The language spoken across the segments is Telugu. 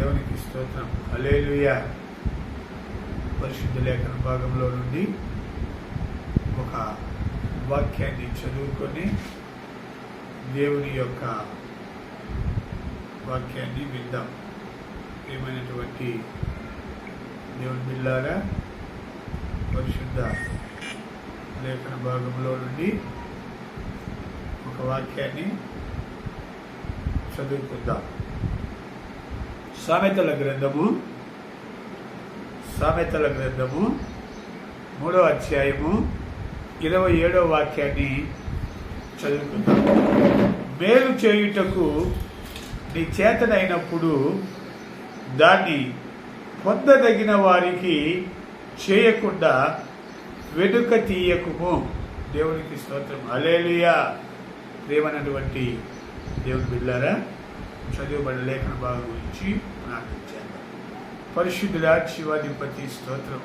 దేవునికి స్తోత్రం. హల్లెలూయా. పరిశుద్ధ లేఖన భాగంలో నుండి ఒక వాక్యాన్ని చదువుకొని దేవుని యొక్క వాక్యాన్ని విందాం. ఏమైనటువంటి దేవుని బిడ్డలారా, పరిశుద్ధ లేఖన భాగంలో నుండి ఒక వాక్యాన్ని చదువుకుందాం. సామెతల గ్రంథము 3వ అధ్యాయము 27వ వాక్యాన్ని చదువుకుందాం. మేలు చేయుటకు నీ చేతనైనప్పుడు దాన్ని పొందదగిన వారికి చేయకుండా వెనుక తీయకుము. దేవునికి స్తోత్రం. హల్లెలూయా. ప్రేమనటువంటి దేవుని బిడ్డలారా, చదువుబడిన లేఖన భాగం గురించి ప్రార్థించాను. పరిశుద్ధుడా, శివాధిపతి స్తోత్రం.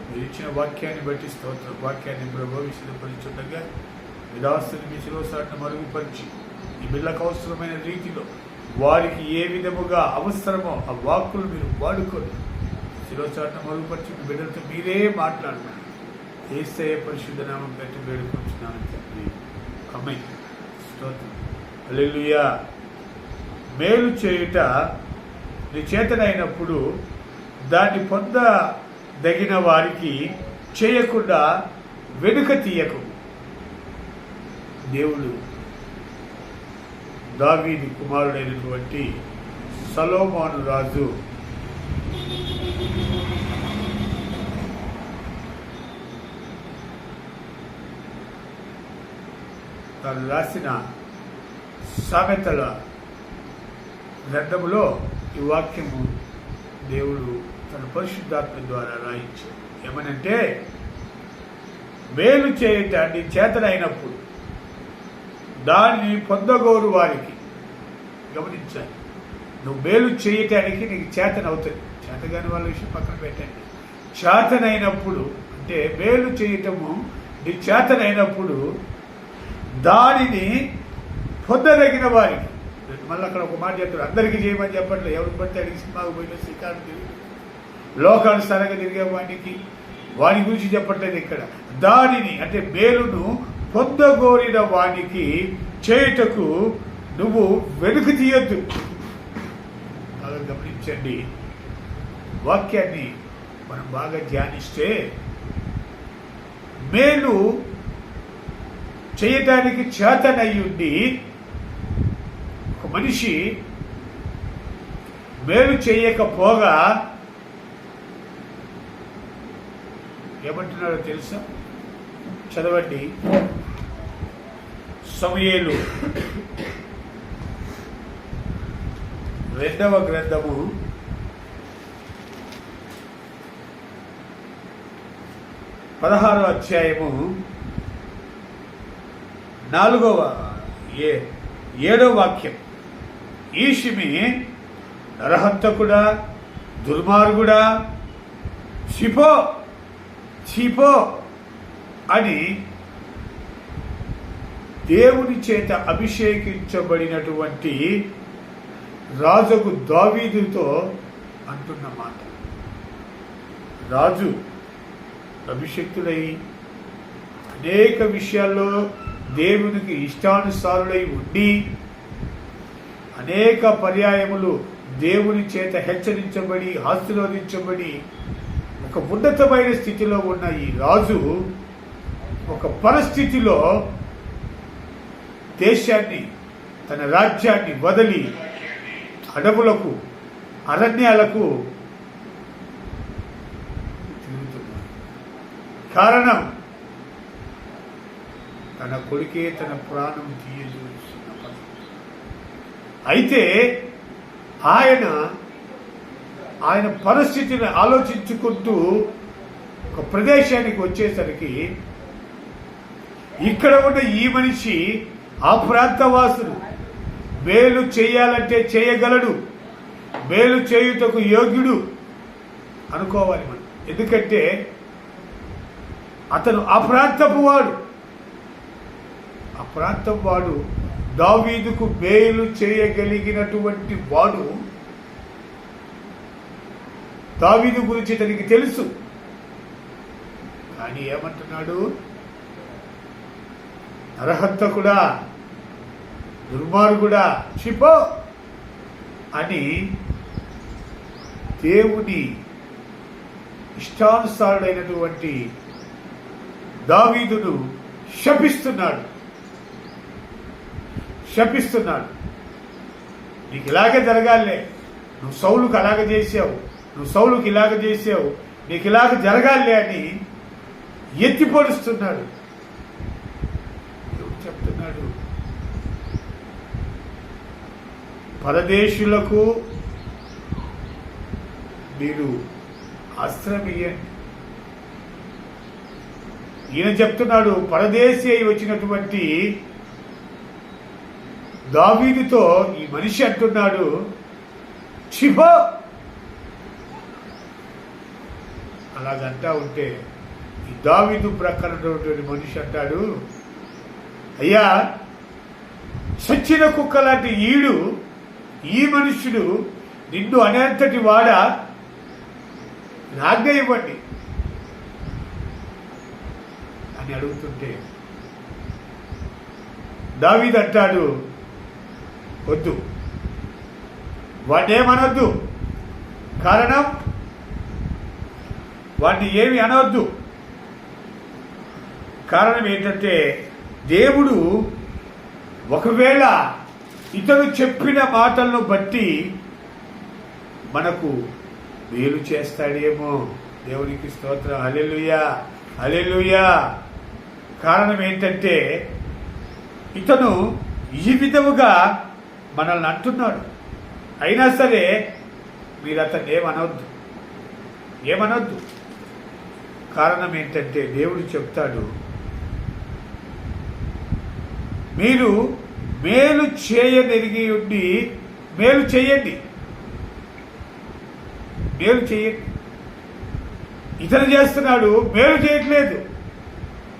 మీరు ఇచ్చిన వాక్యాన్ని బట్టి స్తోత్రం. వాక్యాన్ని ప్రభు విశదపరిచుండగా విదాస్తుని మీ శిరోసాటను మరుగుపరిచి ఈ బిడ్డలకు అవసరమైన రీతిలో వారికి ఏ విధముగా అవసరమో ఆ వాక్కులు మీరు వాడుకొని శిరోసాటను మరుగుపరిచి మీ బిడ్డలతో మీరే మాట్లాడుతున్నారు. యేసయ్య పరిశుద్ధ నామం పెట్టి వేడుకొంచున్నాను తండ్రి. ఆమేన్. స్తోత్రం. హల్లెలూయా. మేలు చేయుట నీ చేతనైనప్పుడు దాన్ని పొందదగిన వారికి చేయకుండా వెనుక తీయకు. దేవుడు దావీదు కుమారుడైనటువంటి సొలొమోను రాజు తాను రాసిన సామెతల గ్రంథములో ఈ వాక్యము దేవుడు తన పరిశుద్ధాత్మ ద్వారా రాయించాడు. ఏమనంటే, మేలు చేయట నీ చేతనైనప్పుడు దాన్ని పొందగోరు వారికి. గమనించాలి, నువ్వు మేలు చేయటానికి నీకు చేతనవుతుంది. చేతగాని వాళ్ళ విషయం పక్కన పెట్టండి. చేతనైనప్పుడు అంటే మేలు చేయటము నీ చేతనైనప్పుడు దానిని పొందదగిన వారికి. మళ్ళీ అక్కడ ఒక మాట చెప్తాడు, అందరికీ చేయమని చెప్పట్లేదు. ఎవరికి పడితే అడిగి సినిమాకు పోయిన శ్రీకారం తిరిగి లోకానుసారంగా తిరిగే వాని గురించి చెప్పట్లేదు ఇక్కడ. దానిని అంటే మేలును పొందగోరిన వానికి చేయుటకు నువ్వు వెనుక తీయొద్దు. బాగా గమనించండి. వాక్యాన్ని మనం బాగా ధ్యానిస్తే మేలు చేయటానికి చేతనయ్యుండి ఒక మనిషి మేలు చేయకపోగా ఏమంటున్నారో తెలుసా? చదవండి. సమూయేలు 2వ గ్రంథము 16వ అధ్యాయము 7వ వాక్యం. ఈషిమి నరహంతకుడా, దుర్మార్గుడా, ఛీపో అని దేవుని చేత అభిషేకించబడినటువంటి రాజుకు దావీదుతో అంటున్న మాట. రాజు అభిషక్తుడై అనేక విషయాల్లో దేవునికి ఇష్టానుసారుడై ఉండి అనేక పర్యాయములు దేవుని చేత హెచ్చరించబడి ఆశీర్వదించబడి ఒక ఉన్నతమైన స్థితిలో ఉన్న ఈ రాజు ఒక పరిస్థితిలో దేశాన్ని, తన రాజ్యాన్ని వదిలి అడవులకు, అరణ్యాలకు తిరుగుతున్నాడు. కారణం, తన కొడుకే తన ప్రాణం తీయజూస్తున్న పరిస్థితి. అయితే ఆయన పరిస్థితిని ఆలోచించుకుంటూ ఒక ప్రదేశానికి వచ్చేసరికి ఇక్కడ ఉన్న ఈ మనిషి ఆ ప్రాంతవాసుడు మేలు చేయాలంటే చేయగలడు, మేలు చేయుటకు యోగ్యుడు అనుకోవాలి మనం. ఎందుకంటే అతను ఆ ప్రాంతపు వాడు. ఆ ప్రాంతం వాడు దావీదుకు మేలు చేయగలిగినటువంటి వాడు దావీదు గురించి ఇతనికి తెలుసు. కానీ ఏమంటున్నాడు? నరహంతకుడా, దుర్మార్గుడా, చిపో అని దేవుని ఇష్టానుసారుడైనటువంటి దావీదును శపిస్తున్నాడు. నీకు ఇలాగే జరగాలే, నువ్వు సౌలుకు అలాగే చేసావు, నువ్వు సౌలుకి ఇలాగ చేసావు, నీకు ఇలాగ జరగాలే అని ఎత్తిపడుస్తున్నాడు. దేవుడు చెప్తున్నాడు, పరదేశులకు మీరు ఆశ్రయం ఇయ్యండి. ఈయన చెప్తున్నాడు, పరదేశీ అయి వచ్చినటువంటి దావీదుతో ఈ మనిషి అంటున్నాడు, చిపో. అలాగంటా ఉంటే ఈ దావీదు ప్రక్కనటువంటి మనిషి అంటాడు, అయ్యా, చచ్చిన కుక్క లాంటి ఈ మనుష్యుడు నిన్ను అనేంతటి వాడా, ఆజ్ఞ ఇవ్వండి అని అడుగుతుంటే దావీదు అంటాడు, వద్దు, వాడేమనొద్దు. కారణం, వాడిని ఏమి అనవద్దు. కారణం ఏంటంటే, దేవుడు ఒకవేళ ఇతను చెప్పిన మాటలను బట్టి మనకు మేలు చేస్తాడేమో. దేవునికి స్తోత్రం. హల్లెలూయా, హల్లెలూయా. కారణం ఏంటంటే, ఇతను ఈ విధముగా మనల్ని అంటున్నాడు. అయినా సరే మీరు అతన్ని ఏమనొద్దు. కారణం ఏంటంటే, దేవుడు చెప్తాడు, మీరు మేలు చేయగలిగి ఉండి మేలు చేయండి. ఇతను చేస్తున్నాడు, మేలు చేయట్లేదు.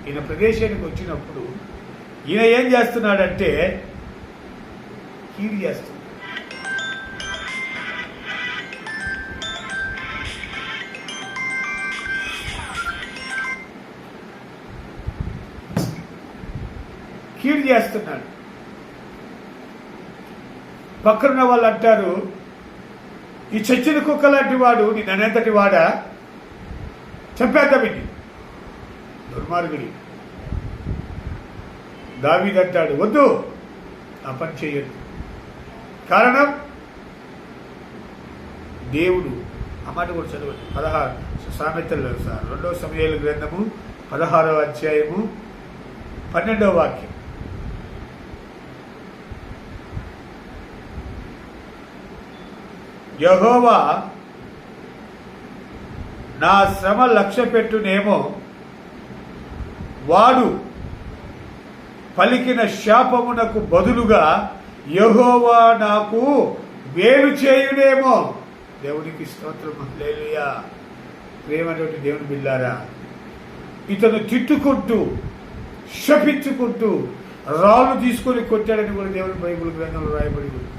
ఈయన ప్రదేశానికి వచ్చినప్పుడు ఈయన ఏం చేస్తున్నాడంటే కీడు చేస్తున్నాడు. పక్కన వాళ్ళు అంటారు, ఈ చచ్చిన కుక్క లాంటి వాడు నేను అనేంతటి వాడా, చంపేద్దాం. దుర్మార్గుడి. దావీదు అంటాడు, వద్దు, ఆ పని చేయొద్దు. కారణం, దేవుడు ఆ మాట కూడా చదవండి. 16 సామెతల్లో 2వ సమూయేలు గ్రంథము 16వ అధ్యాయము 12వ వాక్యం. యెహోవా నా శ్రమ లక్ష్య పెట్టునేమో, వాడు పలికిన శాపమునకు బదులుగా యెహోవా నాకు వేలు చేయునేమో. దేవునికి స్తోత్రం. హల్లెలూయా. ప్రేమటువంటి దేవుని బిడ్డలారా, ఇతను తిట్టుకుంటూ శపించుకుంటూ రాళ్ళు తీసుకొని కొట్టాడని కూడా దేవుని బైబిల్ గ్రంథంలో రాయబడి ఉంది.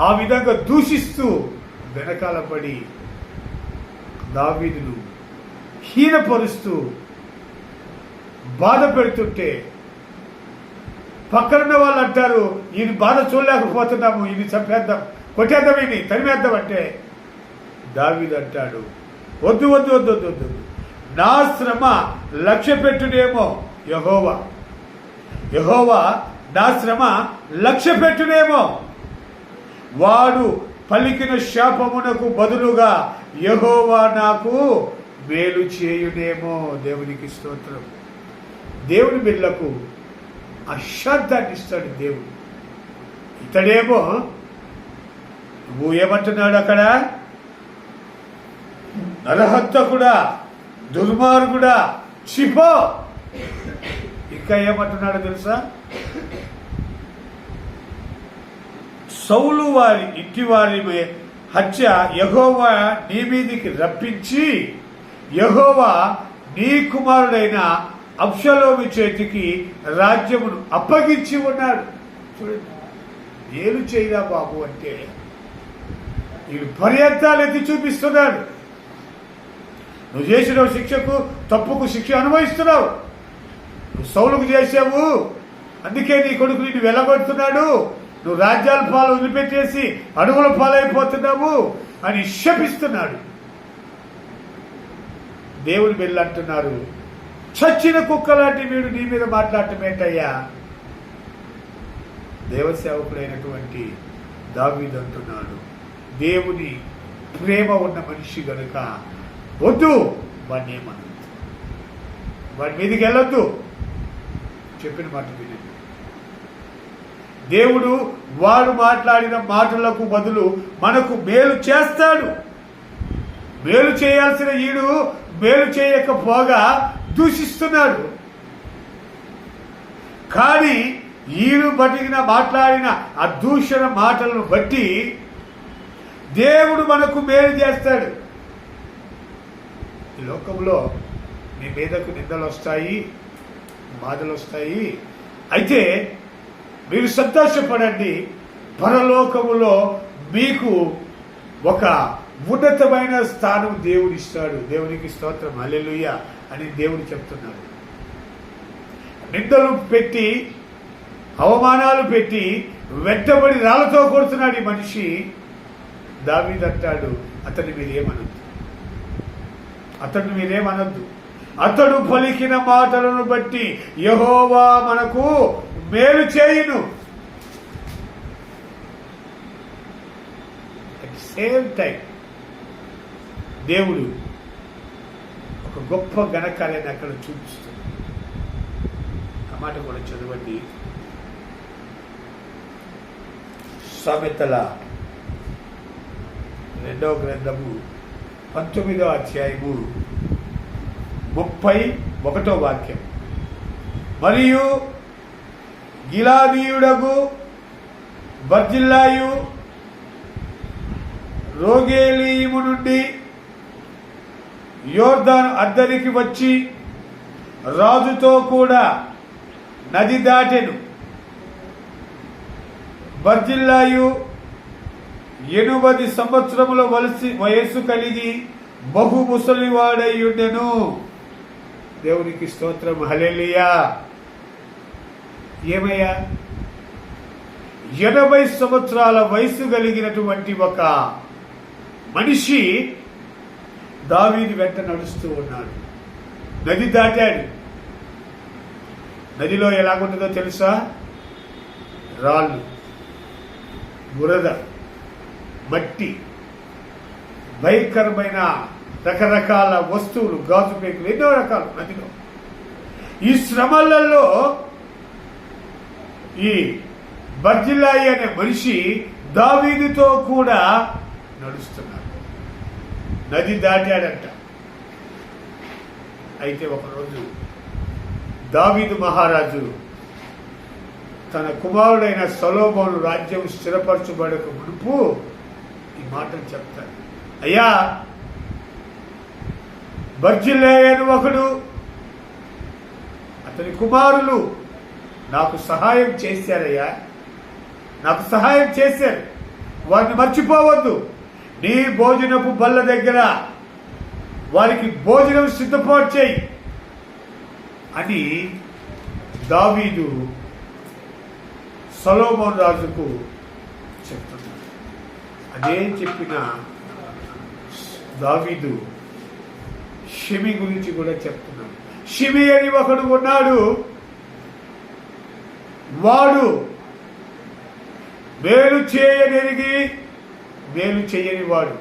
ఆ విధంగా దూషిస్తూ వెనకాల పడి దావీదును హీనపరుస్తూ బాధ పెడుతుంటే పక్కనున్న వాళ్ళు అంటారు, ఈయన బాధ చూడలేకపోతున్నాము, ఈయన చంపేద్దాం, కొట్టేద్దాం, ఈయన తరిమేద్దాం అంటే దావీదు అంటాడు, వద్దు వద్దు వద్దు వద్దు వద్దు, నా శ్రమ లక్ష్య పెట్టునేమో యెహోవా నా శ్రమ లక్ష్య పెట్టునేమో, వాడు పలికిన శాపమునకు బదులుగా యెహోవా నాకు మేలు చేయునేమో. దేవునికి స్తోత్రం. దేవుని బిడ్డలకు అశాంతాన్ని ఇస్తాడు దేవుడు. ఇతడేమో నువ్వు ఏమంటున్నాడు అక్కడ, నరహంతకుడా, దుర్మార్గుడా, చిపో. ఇంకా ఏమంటున్నాడో తెలుసా, సౌలు వారి ఇంటి వారి హత్య యెహోవా నీ మీదికి రప్పించి యెహోవా నీ కుమారుడైన అబ్షలోము చేతికి రాజ్యమును అప్పగించి ఉన్నాడు. చూడండి, మేలు చేయరా బాబు అంటే వీడు పర్యంతాలు ఎత్తి చూపిస్తున్నాడు. నువ్వు చేసిన శిక్షకు తప్పుకు శిక్ష అనుభవిస్తున్నావు. నువ్వు సౌలుకు చేసావు, అందుకే నీ కొడుకు నిన్ను వెళ్ళగొడుతున్నాడు. నువ్వు రాజ్యాల పాలు వదిలిపెట్టేసి అడుగుల పాలైపోతున్నావు అని శపిస్తున్నాడు. దేవుని బిడ్డలు అంటున్నారు, చచ్చిన కుక్కలాంటి వీడు నీ మీద మాట్లాడటం ఏంటయ్యా? దేవసేవకుడైనటువంటి దావీదు అంటున్నాడు, దేవుని ప్రేమ ఉన్న మనిషి గనుక వద్దు, వాడిని ఏమనొద్దు, వాడి మీదకి వెళ్ళొద్దు, చెప్పిన మాట వినండి. దేవుడు వాడు మాట్లాడిన మాటలకు బదులు మనకు మేలు చేస్తాడు. మేలు చేయాల్సిన ఈడు మేలు చేయకపోగా దూషిస్తున్నాడు. కానీ ఈడు మాట్లాడిన ఆ దూషణ మాటలను బట్టి దేవుడు మనకు మేలు చేస్తాడు. ఈ లోకంలో మీ మీదకు నిందలు వస్తాయి, బాధలు వస్తాయి. అయితే మీరు సంతోషపడండి, పరలోకములో మీకు ఒక ఉన్నతమైన స్థానం దేవుడు ఇస్తాడు. దేవునికి స్తోత్రం, హల్లెలూయా అని దేవుడు చెప్తున్నాడు. నిందలు పెట్టి, అవమానాలు పెట్టి, వెంటబడి రాళ్లతో కొడుతున్నాడు ఈ మనిషి. దావీదు అంటాడు, అతన్ని మీరేమనొద్దు, అతడు పలికిన మాటలను బట్టి యెహోవా మనకు మేలు చేయును. అట్ సేమ్ టైం దేవుడు ఒక గొప్ప ఘనకార్యాన్ని అక్కడ చూపిస్తుంది. ఆ మాట కూడా చదవండి. సామెతల 2వ గ్రంథము 19వ అధ్యాయము 31వ వాక్యం. మరియు గిలాదీయుడగు బర్జిల్లాయు రోగేలీము నుండి యోర్దాను అద్దరికి వచ్చి రాజుతో కూడా నది దాటెను. బర్జిల్లాయు 80 సంవత్సరముల వయస్సు కలిగి బహు ముసలివాడై ఉండెను. దేవునికి స్తోత్రం, హల్లెలూయా. ఏమయ్యా, 80 సంవత్సరాల వయసు కలిగినటువంటి ఒక మనిషి దావీదు వెంట నడుస్తూ ఉన్నాడు. నది దాటాడు. నదిలో ఎలాగుంటుందో తెలుసా? రాళ్ళు, బురద, మట్టి, భయంకరమైన రకరకాల వస్తువులు, గాజు పేకులు, ఎన్నో రకాలు నదిలో. ఈ శ్రమలలో ఈ బర్జిల్లాయి అనే మనిషి దావీదుతో కూడా నడుస్తున్నాడు. నది దాటాడంట. అయితే ఒకరోజు దావీదు మహారాజు తన కుమారుడైన సొలొమోను రాజ్యం స్థిరపరచబడక మునుపు ఈ మాటలు చెప్తాడు. అయ్యా, బర్జిల్లాయి అని ఒకడు, అతని కుమారులు నాకు సహాయం చేశారయ్యా, నాకు సహాయం చేశారు, వారిని మర్చిపోవద్దు. నీ భోజనపు బల్ల దగ్గర వారికి భోజనం సిద్ధపాటు చేయి అని దావీదు సొలొమోను రాజుకు చెప్తున్నాడు. అదే చెప్పిన దావీదు షిమి గురించి కూడా చెప్తున్నాడు. షిమి అని ఒకడు ఉన్నాడు. వాడు మేలు చేయనెరిగి మేలు చేయని వాడు,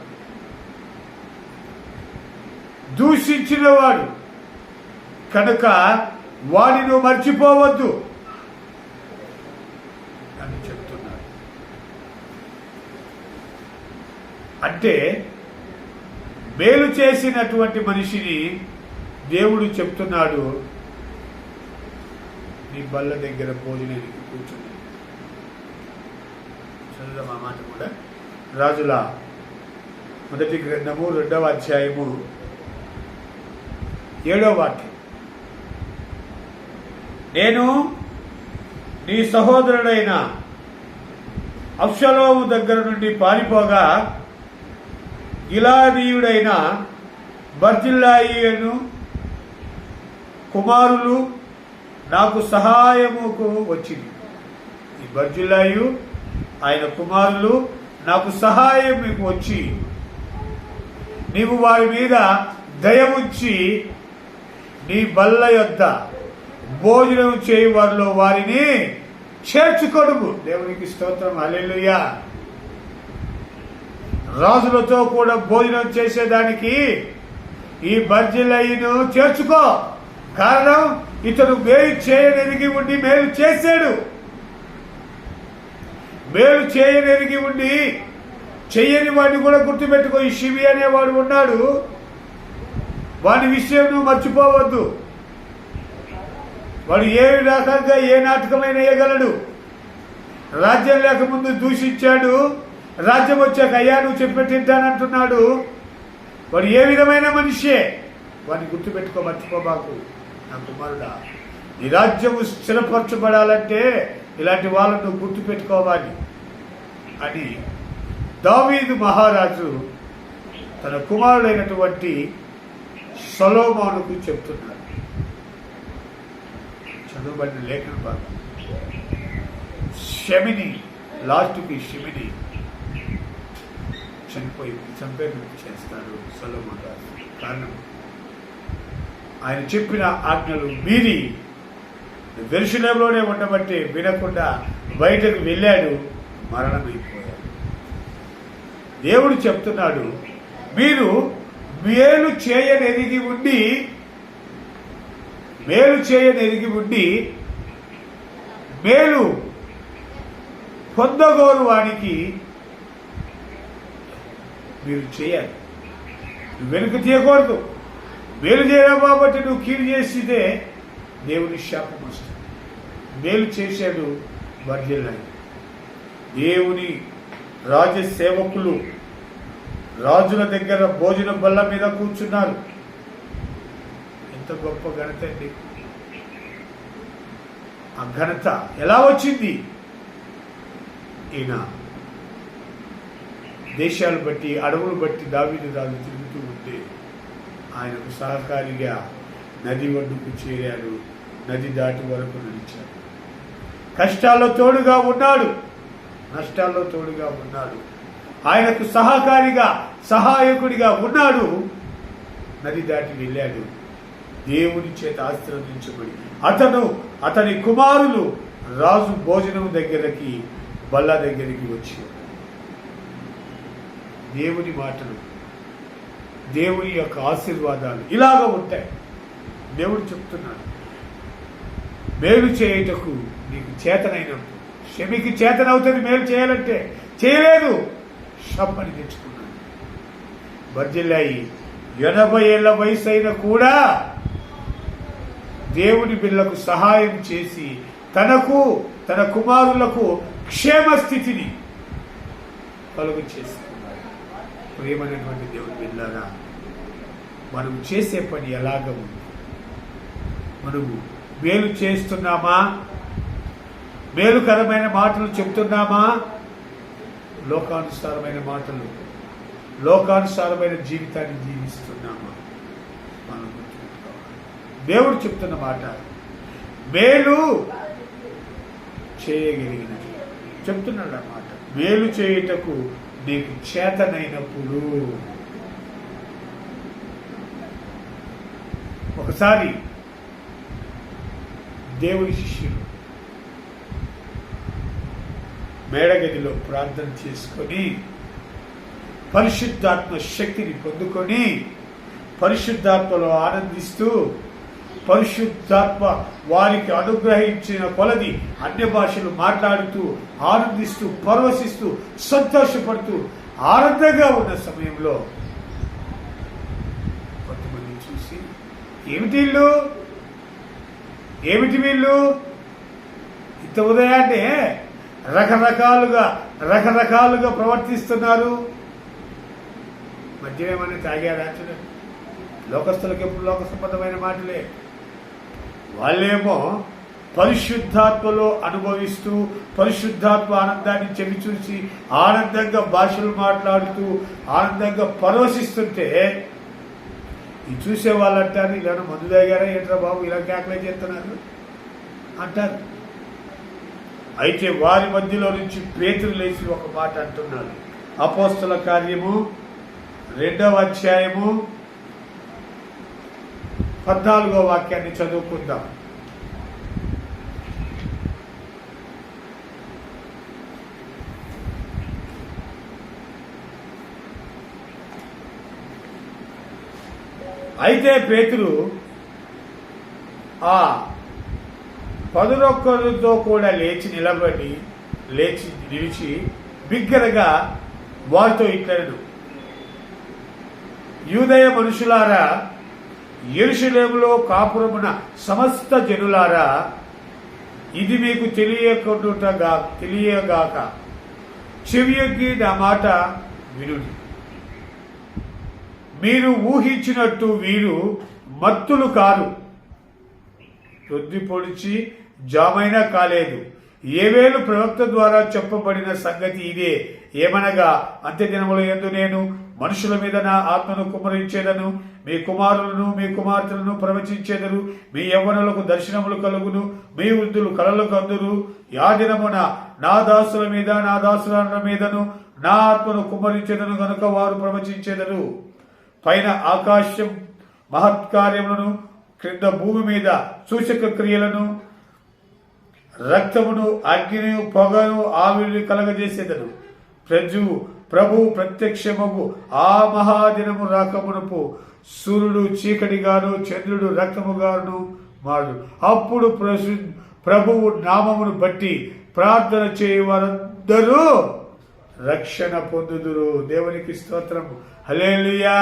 దూషించిన వాడు కనుక వాడిని నువ్వు మర్చిపోవద్దు అని చెప్తున్నాడు. అంటే మేలు చేసినటువంటి మనిషిని దేవుడు చెప్తున్నాడు, నీ బల్ల దగ్గర భోజనానికి కూర్చుని. చదువుదాం ఆ మాట కూడా. రాజుల 1వ గ్రంథము 2వ అధ్యాయము 7వ వాక్యం. నేను నీ సహోదరుడైన అబ్షలోము దగ్గర నుండి పారిపోగా గిలాదీయుడైన బర్జిల్లాయిను కుమారులు నాకు సహాయముకు వచ్చింది. ఈ బర్జిల్లాయు ఆయన కుమారులు నాకు సహాయముకు వచ్చి నీవు వారి మీద దయ ఉంచి నీ బల్ల యొద్ద భోజనం చేయి వారిలో వారిని చేర్చుకొనుము. దేవునికి స్తోత్రం, హల్లెలూయా. రాజులతో కూడా భోజనం చేసేదానికి ఈ బర్జిల్లయిను చేర్చుకో. కారణం ఇతడు మేలు చేయనెరిగి ఉండి మేలు చేశాడు. మేలు చేయనెరిగి ఉండి చెయ్యని వాడిని కూడా గుర్తుపెట్టుకో. ఈ షిమి అనేవాడు ఉన్నాడు, వాడి విషయం నువ్వు మర్చిపోవద్దు. వాడు ఏ రకంగా ఏ నాటకమైన వేయగలడు. రాజ్యం లేకముందు దూషించాడు, రాజ్యం వచ్చాక అయ్యా నువ్వు చెప్పి తింటానంటున్నాడు. వాడు ఏ విధమైన మనిషే, వాడిని గుర్తుపెట్టుకో, మర్చిపోబాకు. నా కుమారుడా, ఈ రాజ్యము స్థిరపరచబడాలంటే ఇలాంటి వాళ్ళను నువ్వు గుర్తుపెట్టుకోవాలి అని దావీదు మహారాజు తన కుమారుడైనటువంటి సొలొమోనుకు చెప్తున్నాడు. చదువుబడిన లేఖన భాగం. లాస్ట్కి షిమిని చంపేందుకు చేస్తాడు సొలొమోను రాజు. కారణం ఆయన చెప్పిన ఆజ్ఞలు మీరి యెరూషలేములోనే ఉండబట్టి వినకుండా బయటకు వెళ్ళాడు, మరణమైపోయాడు. దేవుడు చెప్తున్నాడు, మీరు మేలు చేయనెరిగి ఉండి మేలు పొందగోరు వానికి మీరు చేయాలి. నువ్వు వెనుక తీయకూడదు. మేలు చేయడం కాబట్టి నువ్వు కీడు చేస్తే దేవుని శాపం వస్తుంది. మేలు చేశాడు బర్జిల్లయి. దేవుని రాజసేవకులు రాజుల దగ్గర భోజన బల్ల మీద కూర్చున్నారు. ఎంత గొప్ప ఘనత అండి! ఆ ఘనత ఎలా వచ్చింది? ఈయన దేశాలు బట్టి అడవులు బట్టి దావీదు రాజు తిరుగుతూ ఉంటే ఆయనకు సహకారిగా నది ఒడ్డుకు చేరాడు. నది దాటి వరకు నడిచాడు. కష్టాల్లో తోడుగా ఉన్నాడు, నష్టాల్లో తోడుగా ఉన్నాడు. ఆయనకు సహకారిగా సహాయకుడిగా ఉన్నాడు. నది దాటి వెళ్ళాడు. దేవుని చేత ఆశీర్వదించబడి అతని కుమారులు రాజు భోజనం దగ్గరికి బల్ల దగ్గరికి వచ్చారు. దేవుని మాటలు, దేవుని యొక్క ఆశీర్వాదాలు ఇలాగ ఉంటాయి. దేవుడు చెప్తున్నాడు, మేలు చేయుటకు నీకు చేతనైనప్పుడు. షమికి చేతనవుతుంది మేలు చేయాలంటే, చేయలేదు, శప్పని తెచ్చుకున్నాడు. బర్జిల్లయి 80 ఏళ్ల వయసు అయినా కూడా దేవుని బిడ్డలకు సహాయం చేసి తనకు తన కుమారులకు క్షేమస్థితిని కలుగు చేసుకున్నాడు. ప్రియమైనటువంటి దేవుని బిడ్డలారా, మనం చేసే పని ఎలాగ ఉంది? మనము మేలు చేస్తున్నామా? మేలుకరమైన మాటలు చెప్తున్నామా? లోకానుసారమైన మాటలు, లోకానుసారమైన జీవితాన్ని జీవిస్తున్నామా? మనం గుర్తుపెట్టుకోవాలి. దేవుడు చెప్తున్న మాట మేలు చేయగలిగిన చెప్తున్నాడు అన్నమాట. మేలు చేయుటకు నీకు చేతనైనప్పుడు. ఒకసారి దేవుని శిష్యులు మేడగదిలో ప్రార్థన చేసుకొని పరిశుద్ధాత్మ శక్తిని పొందుకొని పరిశుద్ధాత్మలో ఆనందిస్తూ, పరిశుద్ధాత్మ వారికి అనుగ్రహించిన కొలది అన్య భాషలు మాట్లాడుతూ ఆనందిస్తూ పరవశిస్తూ సంతోషపడుతూ ఆనందంగా ఉన్న సమయంలో కొంతమంది చూసి ఏమిటి వీళ్ళు ఇంత ఉదయాన్నే రకరకాలుగా ప్రవర్తిస్తున్నారు. మధ్య ఏమన్నా తాగారా? లోకస్తులకు ఎప్పుడు లోక సంబంధమైన మాటలే. వాళ్ళేమో పరిశుద్ధాత్మలో అనుభవిస్తూ పరిశుద్ధాత్మ ఆనందాన్ని చెవిచూసి ఆనందంగా భాషలు మాట్లాడుతూ ఆనందంగా పరవశిస్తుంటే ఈ చూసే వాళ్ళు అంటారు, ఇలా మందు తాగారా ఏంట్రా బాబు ఇలా క్యాకులేట్ చేస్తున్నారు అంటారు. అయితే వారి మధ్యలో నుంచి పేతురు లేచి ఒక మాట అంటున్నాడు. అపోస్తల కార్యము 2వ అధ్యాయము 14వ వాక్యాన్ని చదువుకుందాం. అయితే పేతురు ఆ 11తో కూడా లేచి నిలిచి బిగ్గరగా వారితో ఇట్లనెను, యూదయ మనుషులారా, యెరూషలేములో కాపురమున సమస్త జనులారా, ఇది మీకు తెలియగాక చెవియొగ్గి నా మాట వినుడి. మీరు ఊహించినట్టు వీరు మత్తులు కారు, రొద్ది పొడిచి జామైనా కాలేదు. ఏవేలు ప్రవక్త ద్వారా చెప్పబడిన సంగతి ఇదే. ఏమనగా అంత్యదినముల యందు నేను మనుషుల మీద నా ఆత్మను కుమ్మరించేదను, మీ కుమారులను మీ కుమార్తెలను ప్రవచించేదరు, మీ యవ్వనులకు దర్శనములు కలుగును, మీ వృద్ధులు కలలు కందురు. ఆ దినమున నా దాసుల మీద నా దాసుల మీదను నా ఆత్మను కుమ్మరించేదను గనుక వారు ప్రవచించేదరు. పైన ఆకాశం మహత్కార్యములను, క్రింద భూమి మీద సూచక క్రియలను, రక్తమును, అగ్నిని, పొగను, ఆవిరిని కలగజేసేదను. ప్రభు ప్రత్యక్షమగు ఆ మహాదినము రాకమునపు సూర్యుడు చీకటిగాను చంద్రుడు రక్తముగాను మాడు. అప్పుడు ప్రభువు నామమును బట్టి ప్రార్థన చేయవారందరూ రక్షణ పొందుదురు. దేవునికి స్తోత్రం. హల్లెలూయా,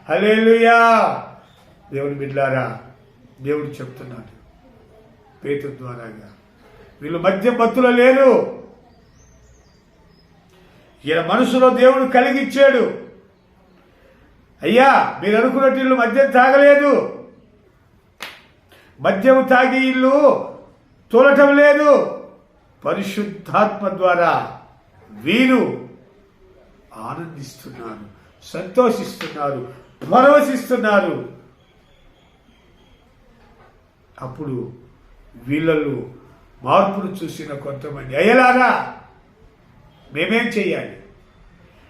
హల్లెలూయా. దేవుని బిడ్డలారా, దేవుడు చెప్తున్నాడు పేతురు ద్వారాగా, వీళ్ళు మద్యం మత్తులో లేరు. ఈయన మనసులో దేవుడు కలిగిచ్చాడు. అయ్యా, మీరు అనుకున్నట్టు ఇల్లు మద్యం తాగలేదు, మద్యం తాగి ఇల్లు తోలటం లేదు. పరిశుద్ధాత్మ ద్వారా వీరు ఆనందిస్తున్నారు, సంతోషిస్తున్నారు, భరోసిస్తున్నారు. అప్పుడు వీళ్ళలో మార్పును చూసిన కొంతమంది, అయ్యలారా మేమేం చెయ్యాలి?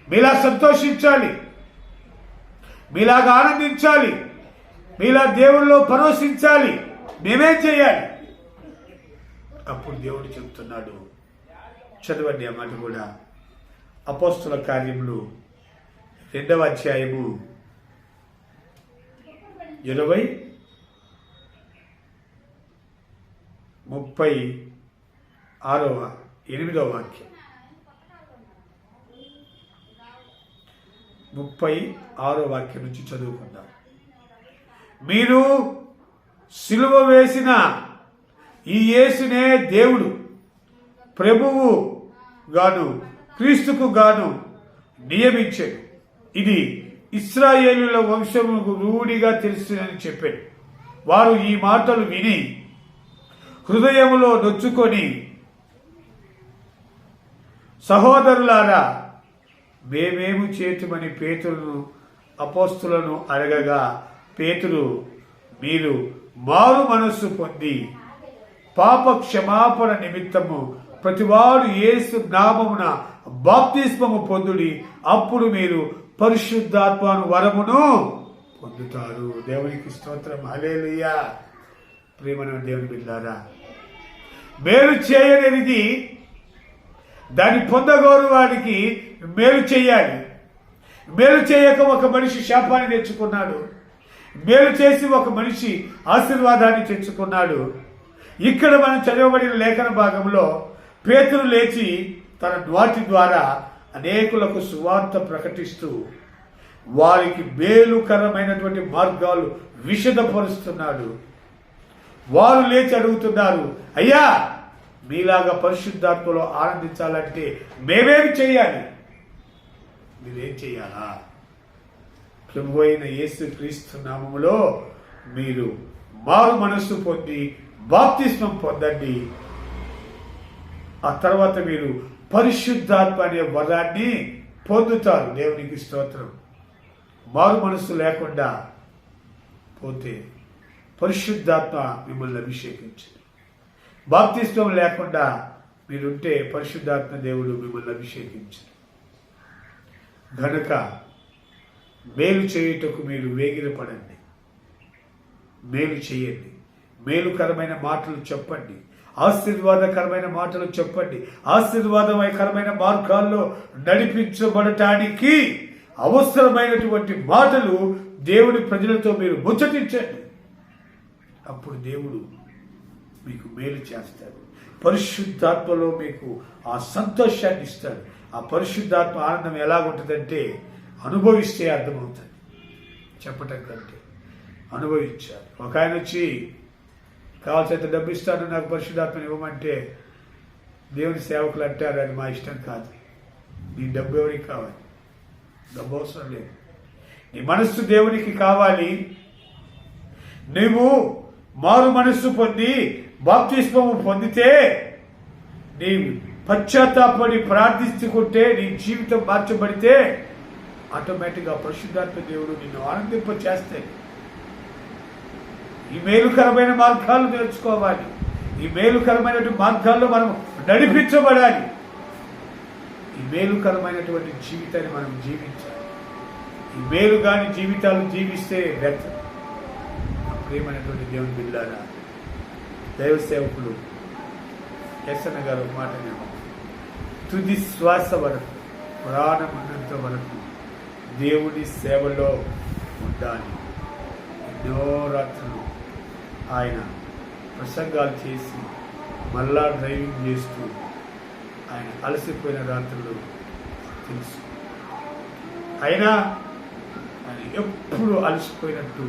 మీలా సంతోషించాలి, మీలాగా ఆనందించాలి, మీలా దేవుళ్ళలో పరోసించాలి, మేమేం చెయ్యాలి? అప్పుడు దేవుడు చెప్తున్నాడు, చదవండి ఆ మాట కూడా. అపోస్తల కార్యములు 2వ అధ్యాయము 8వ వాక్యం. 36వ వాక్యం నుంచి చదువుకుందాం. మీరు సిలువ వేసిన ఈ యేసునే దేవుడు ప్రభువు గాను క్రీస్తుకు గాను నియమించాడు. ఇది ఇశ్రాయేలుల వంశముకు రూఢిగా తెలుసునని చెప్పాడు. వారు ఈ మాటలు విని హృదయములో నొచ్చుకొని, సహోదరులారా మేమేము చేతుమని పేతురును అపోస్తులను అడగగా, పేతురు, మీరు మారు మనస్సు పొంది పాప క్షమాపణ నిమిత్తము ప్రతివాడు యేసు నామమున బాప్తిస్మము పొందుడి, అప్పుడు మీరు పరిశుద్ధాత్మను వరమును పొందుతారు. దేవునికి స్తోత్రం. హల్లెలూయా. ప్రియమైన దేవుని బిడ్డలారా, మేలు చేయనిది దాన్ని పొందగోరు వాడికి మేలు చేయాలి. మేలు చేయక ఒక మనిషి శాపాన్ని తెచ్చుకున్నాడు, మేలు చేసి ఒక మనిషి ఆశీర్వాదాన్ని తెచ్చుకున్నాడు. ఇక్కడ మనం చదవబడిన లేఖన భాగంలో పేతురు లేచి తన నోటి ద్వారా అనేకులకు సువార్త ప్రకటిస్తూ వారికి మేలుకరమైనటువంటి మార్గాలు విశదపరుస్తున్నాడు. వారు లేచి అడుగుతున్నారు, అయ్యా మీలాగా పరిశుద్ధాత్మలో ఆనందించాలంటే మేమేమి చేయాలి? మీరేం చేయాలా? ప్రభు అయిన యేసు క్రీస్తు నామములో మీరు మారు మనస్సు పొంది బాప్తిస్మం పొందండి. ఆ తర్వాత మీరు పరిశుద్ధాత్మ అనే వరాన్ని పొందుతారు. దేవునికి స్తోత్రం. మారు మనసు లేకుండా పోతే పరిశుద్ధాత్మ మిమ్మల్ని అభిషేకించదు. బాప్తిస్మం లేకుండా మీరుంటే పరిశుద్ధాత్మ దేవుడు మిమ్మల్ని అభిషేకించరు. గనుక మేలు చేయుటకు మీరు వేగిరపడండి, మేలు చేయండి, మేలుకరమైన మాటలు చెప్పండి, ఆశీర్వాదకరమైన మాటలు చెప్పండి. ఆశీర్వాదకరమైన మార్గాల్లో నడిపించబడటానికి అవసరమైనటువంటి మాటలు దేవుని ప్రజలతో మీరు ముచ్చటించండి. అప్పుడు దేవుడు మీకు మేలు చేస్తాడు. పరిశుద్ధాత్మలో మీకు ఆ సంతోషాన్ని ఇస్తాడు. ఆ పరిశుద్ధాత్మ ఆనందం ఎలా ఉంటుందంటే అనుభవిస్తే అర్థమవుతుంది, చెప్పటం కంటే అనుభవించాలి. ఒక ఆయన వచ్చి కావాల్సినంత డబ్బు ఇస్తాను, నాకు పరిశుద్ధాత్మని ఇవ్వమంటే దేవుని సేవకులు అంటారు, అది మా ఇష్టం కాదు. నీ డబ్బు ఎవరికి కావాలి? డబ్బు అవసరం లేదు. నీ మనస్సు దేవునికి కావాలి. నువ్వు మారు మనస్సు పొంది బాప్తిస్మము పొందితే, నీ పశ్చాత్తాపడి ప్రార్థించుకుంటే, నీ జీవితం మార్చబడితే ఆటోమేటిక్గా పరిశుద్ధాత్మ దేవుడు నిన్ను ఆనందింప చేస్తాయి. ఈ మేలుకరమైన మార్గాలు నేర్చుకోవాలి. ఈ మేలుకరమైనటువంటి మార్గాల్లో మనం నడిపించబడాలి. ఈ మేలుకరమైనటువంటి జీవితాన్ని మనం జీవించాలి. ఈ మేలు కాని జీవితాలు జీవిస్తే వ్యర్థ. ప్రియమైనటువంటి దేవుని బిడ్డలారా, దైవ సేవకులు ఎస్ఎన్ గారు మాట నేను తుది శ్వాస వరకు, ప్రాణం ఉన్నంత వరకు దేవుని సేవలో ఉండాలి. ఎన్నో రాత్రులు ఆయన ప్రసంగాలు చేసి మళ్ళా డ్రైవింగ్ చేస్తూ ఆయన అలసిపోయిన రాత్రులు తెలుసు. అయినా ఆయన ఎప్పుడు అలసిపోయినట్టు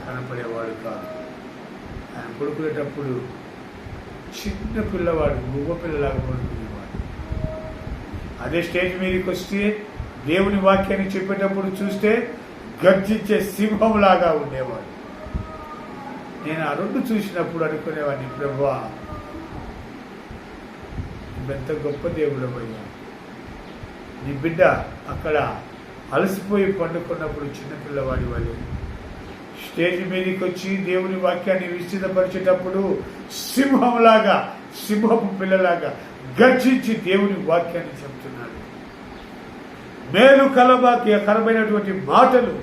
కనపడేవాడు కాదు. ఆయన పడుకునేటప్పుడు చిన్న పిల్లవాడు, మగ పిల్లలాగా పడుకునేవాడు. అదే స్టేజ్ మీదకి వస్తే దేవుని వాక్యాన్ని చెప్పేటప్పుడు చూస్తే గర్జించే సింహంలాగా ఉండేవాడు. నేను ఆ రెండు చూసినప్పుడు అనుకునేవాడిని, ప్రభువా ఎంత గొప్ప దేవుడు అయ్యా. నీ బిడ్డ అక్కడ అలసిపోయి పండుకున్నప్పుడు చిన్నపిల్లవాడి వాళ్ళు స్టేజ్ మీదకి వచ్చి దేవుని వాక్యాన్ని విస్తృతపరిచేటప్పుడు సింహంలాగా, సింహపు పిల్లలాగా గర్జించి దేవుని వాక్యాన్ని చెప్తున్నాడు. మేలు కరమైనటువంటి మాటలు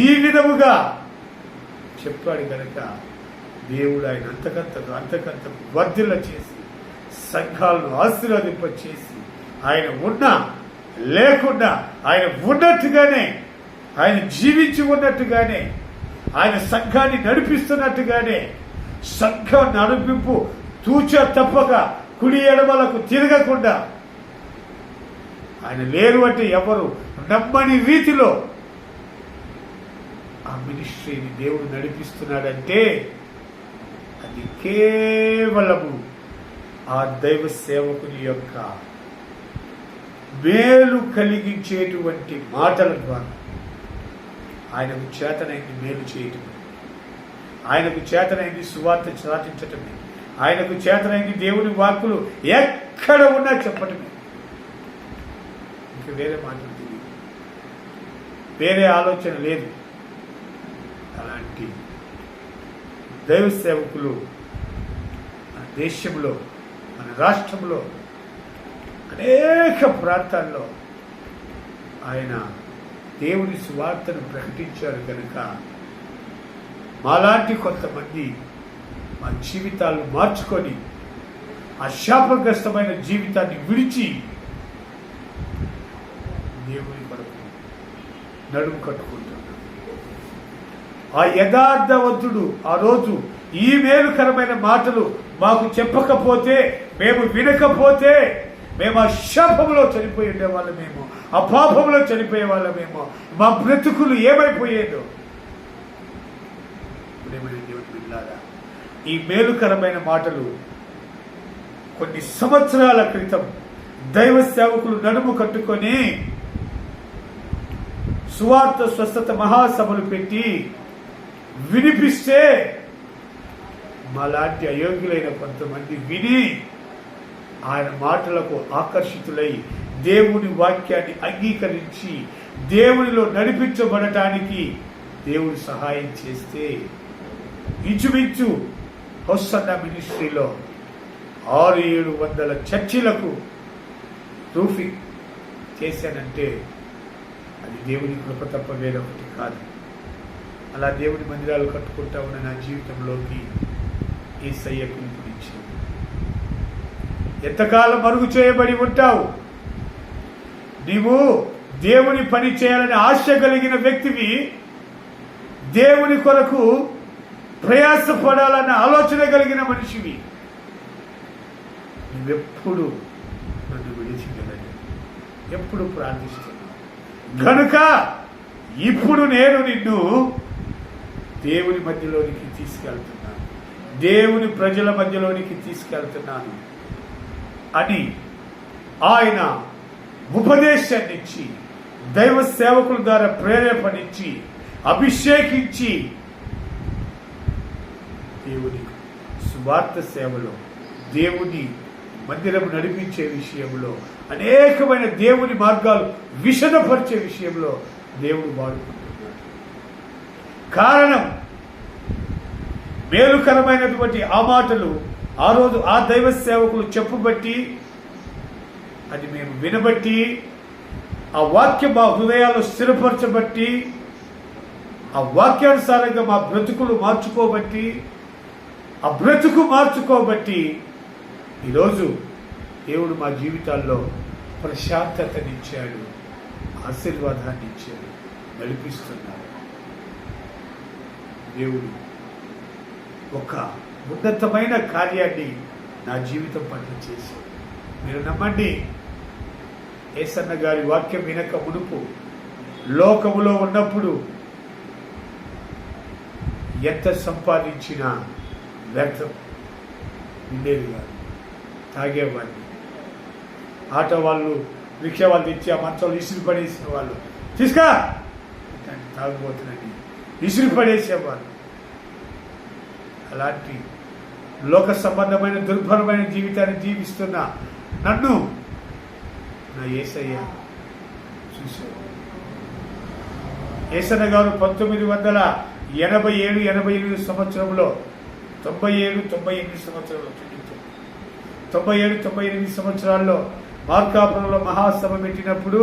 ఈ విధముగా చెప్పాడు కనుక దేవుడు ఆయన అంతకంత వర్ధిల్ల చేసి సంఘాలను ఆశీర్వదింప చేసి ఆయన ఉన్నా లేకుండా ఆయన ఉన్నట్టుగానే, ఆయన జీవించి ఉన్నట్టుగానే, ఆయన సంఘాన్ని నడిపిస్తున్నట్టుగానే, సంఘం నడిపింపు తూచా తప్పక కుడి ఎడమలకు తిరగకుండా, ఆయన లేరు అంటే ఎవరు నమ్మని రీతిలో ఆ మినిస్ట్రీని దేవుడు నడిపిస్తున్నాడంటే అది కేవలము ఆ దైవ సేవకుని యొక్క మేలు కలిగించేటువంటి మాటల ద్వారా. ఆయనకు చేతనైంది మేలు చేయటమే, ఆయనకు చేతనైంది సువార్త చాటించటమే, ఆయనకు చేతనైంది దేవుని వాక్కులు ఎక్కడ ఉన్నా చెప్పటమే. ఇంకా వేరే మాటలు తెలియదు, వేరే ఆలోచన లేదు. అలాంటి దైవ సేవకులు మన దేశంలో, మన రాష్ట్రంలో, అనేక ప్రాంతాల్లో ఆయన దేవుని సువార్తను ప్రకటించారు కనుక మాలాంటి కొంతమంది మా జీవితాలను మార్చుకొని ఆ శాపగ్రస్తమైన జీవితాన్ని విడిచి దేవుని కొరకు నడుము కట్టుకుంటున్నాడు. ఆ యథార్థవంతుడు ఆ రోజు ఈ మేలుకరమైన మాటలు మాకు చెప్పకపోతే, మేము వినకపోతే, మేము ఆ శాపంలో చనిపోయి ఉండేవాళ్ళమేమో, ఆ పాపంలో చనిపోయే వాళ్ళమేమో, మా బ్రతుకులు ఏమైపోయేదో. దేవుని బిడ్డలారా, ఈ మేలుకరమైన మాటలు కొన్ని సంవత్సరాల క్రితం దైవ సేవకులు నడుము కట్టుకొని సువార్త స్వస్థత మహాసభలు పెట్టి వినిపిస్తే మాలాంటి అయోగ్యులైన కొంతమంది విని ఆయన మాటలకు ఆకర్షితులై దేవుని వాక్యాన్ని అంగీకరించి దేవునిలో నడిపించబడటానికి దేవుడు సహాయం చేస్తే ఇంచుమించు హొస్సన్న మినిస్ట్రీలో 600-700 చర్చిలకు రూఫింగ్ చేశానంటే అది దేవుని కృప తప్ప వేరొకటి కాదు. అలా దేవుని మందిరాలు కట్టుకుంటా ఉన్న నా జీవితంలోకి యేసయ్య పిలుపునిచ్చాడు. ఎంతకాలం మరుగు చేయబడి ఉంటావు? నీవు దేవుని పని చేయాలని ఆశ కలిగిన వ్యక్తివి, దేవుని కొరకు ప్రయాసపడాలన్న ఆలోచన కలిగిన మనిషివి. నువ్వెప్పుడు నన్ను విడిచిపెట్టలేదు, ఎప్పుడు ప్రార్థిస్తున్నావు కనుక ఇప్పుడు నేను నిన్ను దేవుని మధ్యలోనికి తీసుకెళ్తున్నాను, దేవుని ప్రజల మధ్యలోనికి తీసుకెళ్తున్నాను అని ఆయన ఉపదేశాన్ని ఇచ్చి, దైవ సేవకుల ద్వారా ప్రేరేపణించి, అభిషేకించి దేవుని సువార్త సేవలో, దేవుని మందిరం నడిపించే విషయంలో, అనేకమైన దేవుని మార్గాలు విషదపరిచే విషయంలో దేవుడు వాడుకుంటున్నాడు. కారణం మేలుకరమైనటువంటి ఆ మాటలు ఆ రోజు ఆ దైవ సేవకులు చెప్పుబట్టి, అది మేము వినబట్టి, ఆ వాక్యం మా హృదయాల్లో స్థిరపరచబట్టి, ఆ వాక్యానుసారంగా మా బ్రతుకులు మార్చుకోబట్టి, ఆ బ్రతుకు మార్చుకోబట్టి ఈరోజు దేవుడు మా జీవితాల్లో ప్రశాంతతనిచ్చాడు, ఆశీర్వాదాన్ని ఇచ్చాడు, నడిపిస్తున్నాడు. దేవుడు ఒక ఉన్నతమైన కార్యాన్ని నా జీవితం పట్ల చేశాడు. మీరు నమ్మండి, యేసన్న గారి వాక్యం వినక మునుపు లోకములో ఉన్నప్పుడు ఎంత సంపాదించినా వ్యర్థం, ఉండేది కాదు. తాగేవాడిని, ఆటో వాళ్ళు, రిక్షా వాళ్ళు తెచ్చి ఆ మంచాలు ఇసురు పడేసిన వాళ్ళు, తీసుకా తాగుబోతున్నది ఇసురు పడేసేవాళ్ళు. అలాంటి లోక సంబంధమైన దుర్భరమైన జీవితాన్ని జీవిస్తున్న నన్ను నా యేసయ్య చూశాడు. యేసన్న గారు 1987-88 సంవత్సరంలో 97-98 సంవత్సరంలో 97-98 సంవత్సరాల్లో మార్కాపురంలో మహాసభ పెట్టినప్పుడు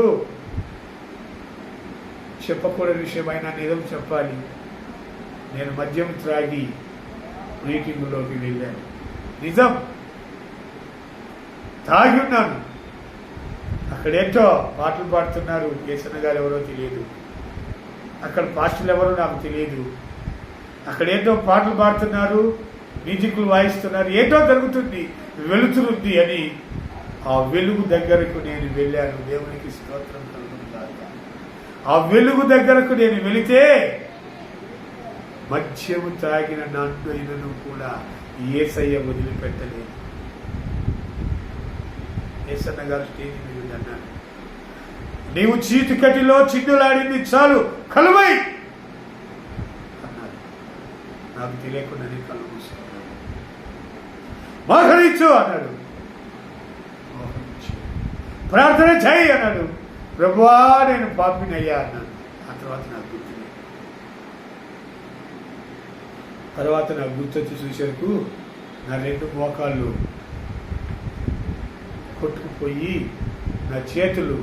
చెప్పకూడని విషయమైనా నిజం చెప్పాలి, నేను మద్యం త్రాగి మీటింగులోకి వెళ్ళాను. నిజం, తాగి ఉన్నాను. అక్కడేంటో పాటలు పాడుతున్నారు, యేసన్న గారు ఎవరో తెలియదు, అక్కడ పాస్టర్లు ఎవరో నాకు తెలియదు. అక్కడేంటో పాటలు పాడుతున్నారు, మ్యూజిక్లు వాయిస్తున్నారు, ఏంటో జరుగుతుంది, వెలుతురుంది అని ఆ వెలుగు దగ్గరకు నేను వెళ్ళాను. దేవునికి స్తోత్రం కలుగును గాక. ఆ వెలుగు దగ్గరకు నేను వెళితే మద్యము తాగిన నన్ను కూడా యేసయ్య వదిలిపెట్టలేదు. యేసన్న గారు స్టేజ్ మీద అన్నాడు, నీవు చీటికటిలో చిందులాడింది చాలు, కలువై అన్నాడు. నాకు తెలియకుండానే కళ్ళు మూసుకున్నాడు. మోహరించు అన్నాడు, మోహరించు. ప్రార్థన చేయి అన్నాడు. ప్రభువా నేను పాపినయ్యా అన్నాడు. ఆ తర్వాత నాకు గుర్తులేదు. తర్వాత నాకు గుర్తొచ్చి చూసేందుకు నా 2 మోకాళ్ళు కొట్టుకుపోయి, నా చేతులు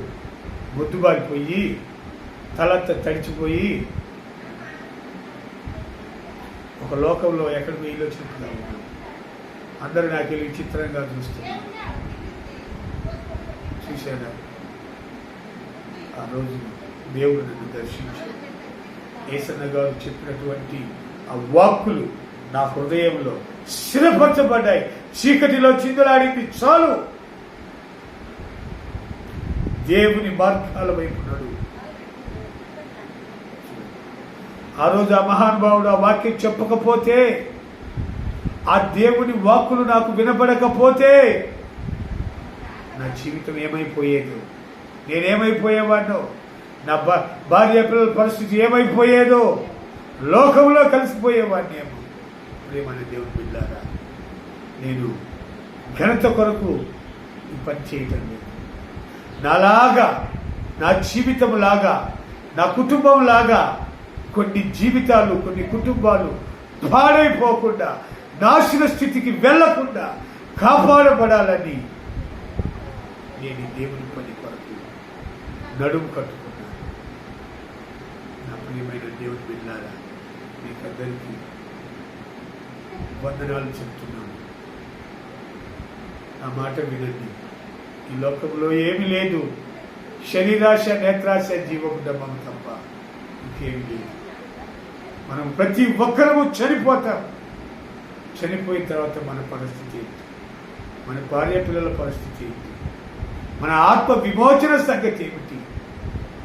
మొద్దుబారిపోయి, తలంతా తడిచిపోయి, ఒక లోకంలో ఎక్కడికి వెళ్ళి వచ్చినట్టుగా ఉన్నాను. అందరూ నాకు వెళ్ళి విచిత్రంగా చూస్తున్నారు. చూశాను. ఆ రోజు దేవుడు నన్ను దర్శించాడు. యేసన్న గారు చెప్పినటువంటి ఆ వాక్కులు నా హృదయంలో స్థిరపరచబడ్డాయి. చీకటిలో చిందులాడింది చాలు, దేవుని మార్గాల వైపు నడు. ఆ రోజు ఆ మహానుభావుడు ఆ వాక్యం చెప్పకపోతే, ఆ దేవుని వాక్కులు నాకు వినపడకపోతే నా జీవితం ఏమైపోయేదో, నేనేమైపోయేవాడో, నా భార్య పిల్లల పరిస్థితి ఏమైపోయేదో, లోకంలో కలిసిపోయేవాడినేమో. ప్రియమైన దేవుని బిడ్డలారా, నేను ఘనత కొరకు ఈ పని చేయటం లేదు. నాలాగా, నా జీవితం లాగా, నా కుటుంబం లాగా కొన్ని జీవితాలు, కొన్ని కుటుంబాలు పాడైపోకుండా, నాశన స్థితికి వెళ్లకుండా కాపాడబడాలని నేను దేవుని పని కొరకు నడుము కట్టుకున్నాను. నా ప్రియమైన దేవుని బిడ్డలారా, మీకందరికీ వందనాలు చెప్తున్నాను. ఆ మాట వినండి. ఈ లోకంలో ఏమీ లేదు. శరీరాశ, నేత్రాశ, జీవము డమ్మము తప్ప ఇంకేమీ లేదు. మనం ప్రతి ఒక్కరము చనిపోతాం. చనిపోయిన తర్వాత మన పరిస్థితి ఏంటి? మన భార్య పిల్లల పరిస్థితి ఏంటి? మన ఆత్మ విమోచన సంగతి ఏమిటి?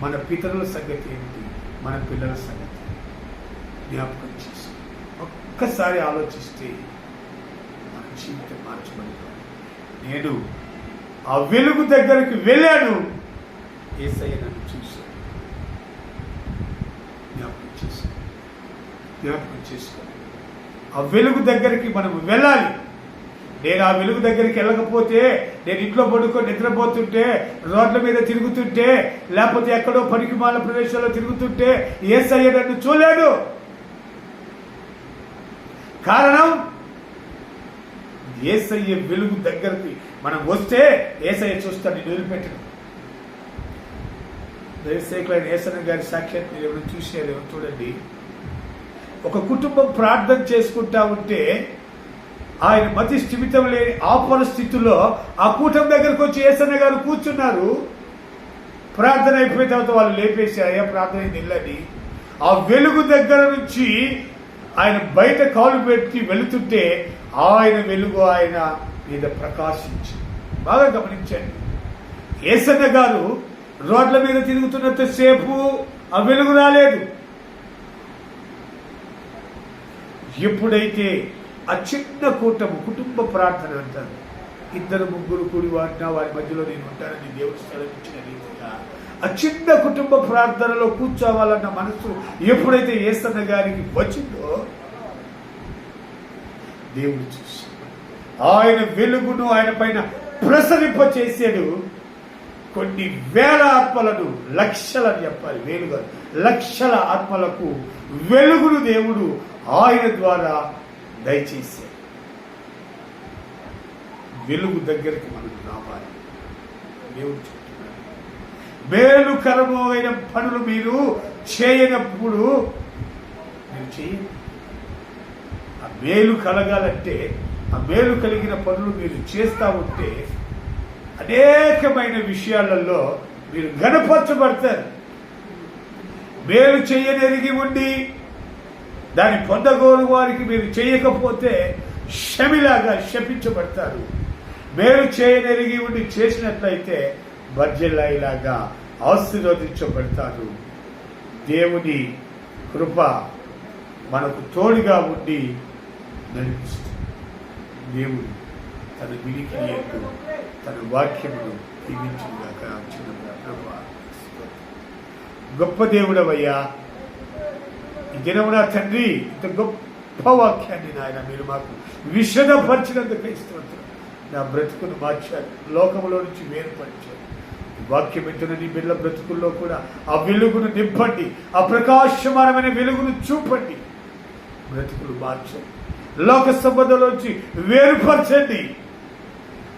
మన పితరుల సంగతి ఏమిటి? మన పిల్లల సంగతి జ్ఞాపకం చేసి ఒక్కసారి ఆలోచిస్తే మన జీవితం మార్చబడిపోయింది. నేను ఆ వెలుగు దగ్గరికి వెళ్ళాను. యేసయ్య నన్ను చూశాను. జ్ఞాపకం చేసుకో. ఆ వెలుగు దగ్గరికి మనం వెళ్ళాలి. నేను ఆ వెలుగు దగ్గరికి వెళ్ళకపోతే, నేను ఇంట్లో పడుకొని నిద్రపోతుంటే, రోడ్ల మీద తిరుగుతుంటే, లేకపోతే ఎక్కడో పనికిమాల ప్రదేశాల్లో తిరుగుతుంటే యేసయ్య నన్ను చూడలేదు. కారణం, యేసయ్య వెలుగు దగ్గరికి మనం వస్తే యేసయ్య చూస్తాడు, నేను వదిలిపెట్టను. దైవసేవకులైన యేసన్న గారి సాక్ష్యం మీరు ఎవరు చూసారేమో చూడండి. ఒక కుటుంబం ప్రార్థన చేసుకుంటా ఉంటే ఆయన మతి స్థిమితం లేని ఆ పరిస్థితుల్లో ఆ కూటం దగ్గరకు వచ్చి యేసన్న గారు కూర్చున్నారు. ప్రార్థన అయిపోయిన తర్వాత వాళ్ళు లేపేసి, అయ్యా ప్రార్థన నిల్లని. ఆ వెలుగు దగ్గర నుంచి ఆయన బయట కాలు పెట్టి వెళుతుంటే ఆయన వెలుగు ఆయన మీద ప్రకాశించి, బాగా గమనించండి. యేసన్న గారు రోడ్ల మీద తిరుగుతున్నంతసేపు ఆ వెలుగు రాలేదు. ఎప్పుడైతే ఆ చిన్న కూటము, కుటుంబ ప్రార్థన అంటారు, 2-3 కూడి వాటినా వారి మధ్యలో నేను ఉంటానని దేవుడు స్థలమిచ్చిన రీతిగా ఆ చిన్న కుటుంబ ప్రార్థనలో కూర్చోవాలన్న మనసు ఎప్పుడైతే యేసన్న గారికి వచ్చిందో దేవుడు చూసి ఆయన వెలుగును ఆయన పైన ప్రసరింప చేసాడు. కొన్ని వేల ఆత్మలను, లక్షలని చెప్పాలి, వేలుగా లక్షల ఆత్మలకు వెలుగును దేవుడు ఆయన ద్వారా దయచేశాడు. వెలుగు దగ్గరికి మనం రావాలి. దేవుడు చెప్తున్నాడు, మేలుకరమైన పనులు మీరు చేయనప్పుడు మీరు చేయండి. ఆ మేలు కలగాలంటే, ఆ మేలు కలిగిన పనులు మీరు చేస్తూ ఉంటే అనేకమైన విషయాలలో మీరు గణపరచబడతారు. మేలు చేయనెరిగి ఉండి దాన్ని పొందగోరు వారికి మీరు చేయకపోతే శమిలాగా శపించబడతారు. మేలు చేయనెరిగి ఉండి చేసినట్లయితే బర్జెల్లాయిలాగా ఆశీర్వదించబడతారు. దేవుని కృప మనకు తోడుగా ఉండి నడిపిస్తుంది. దేవుడు తన వినికిడి తన వాక్యమును దీవించుగాక. గొప్ప దేవుడవయ్యా, ఈ దినమున తండ్రి ఇంత గొప్ప వాక్యాన్ని నాయన మీరు మాకు విషదపరిచినందుకు ఇస్తున్నారు. నా బ్రతుకును మార్చారు, లోకంలో నుంచి వేరుపరిచారు. వాక్యం వింటున్న నీ బిడ్డల బ్రతుకుల్లో కూడా ఆ వెలుగును నింపండి, ఆ ప్రకాశమానమైన వెలుగును చూపండి. బ్రతుకులు మార్చండి, లోక సంబంధంలోంచి వేరుపరచండి.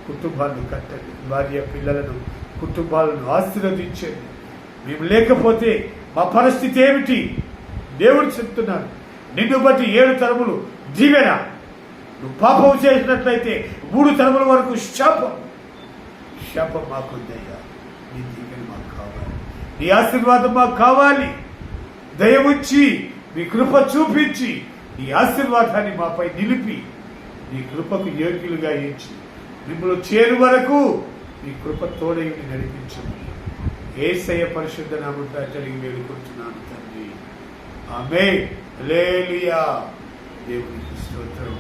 కుటుంబాలను కట్టండి, భార్య పిల్లలను, కుటుంబాలను ఆశీర్వదించండి. మేము లేకపోతే మా పరిస్థితి ఏమిటి? దేవుడు చెప్తున్నాడు, నిన్ను బట్టి 7 తరములు దీవెన. నువ్వు పాపం చేసినట్లయితే 3 తరముల వరకు శాపం. శాపం మాకుందయ్యా, నీ దీవెన మాకు కావాలి, నీ ఆశీర్వాదం మాకు కావాలి. దయవుంచి మీ కృప చూపించి నీ ఆశీర్వాదాన్ని మాపై నిలిపి నీ కృపకు యోగ్యులుగా ఇచ్చి మిమ్మల్ని చేరు వరకు నీ కృప తోడైని నడిపించండి. యేసయ్య పరిశుద్ధ నామమున జరిగి వేడుకుంటున్నాను తండ్రి. ఆమేన్. హల్లెలూయా. దేవునికి స్తోత్రం.